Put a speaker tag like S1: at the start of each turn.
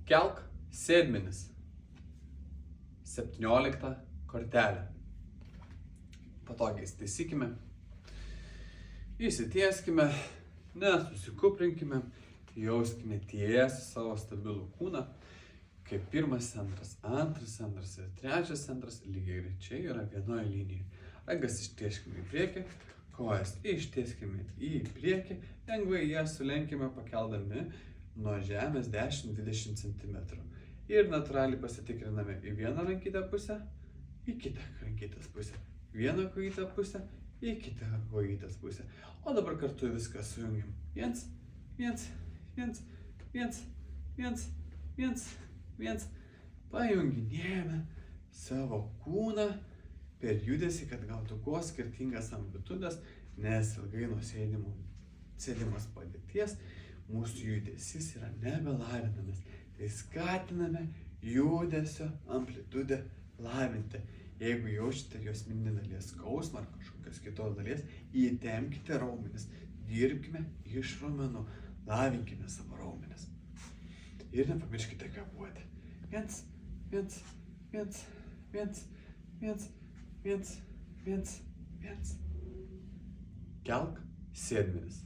S1: Kelk sėdmenis. 17 kortelė. Patogiai įsitaisykime. Įsitieskime, nesusikuprinkime, jauskime tiesiai savo stabilų kūną, kaip pirmas centras, antras centras ir trečias centras lygiai greičiai yra vienoje linijoje. Rankas ištieskime į priekį, kojas ištieskime į priekį, lengvai jas sulenkime pakeldami nuo žemės 10-20 cm. Ir natūraliai pasitikriname į vieną rankytę pusę, į kitą rankytės pusę, vieną kojytę pusę, į kitą kojytės pusę. O dabar kartu viską sujungiam. 1, 1, 1, 1, 1, 1, 1. Pajunginėjame savo kūną per judesį, kad gautų kuo skirtingas amplitudes, nes ilgai nuo sėdimos padėties mūsų judesys yra nebelavinamas. Tai skatiname judesio amplitudę lavinti. Jeigu jaučiate juosmeninės dalies skausmą ar kažkokios kitos dalies, įtempkite raumenis, dirbkime iš raumenų, lavinkime savo raumenis. Ir nepamirškite kvėpuoti. 1, 1, 1, 1, 1, 1, 1, 1. Kelk sėdmenis.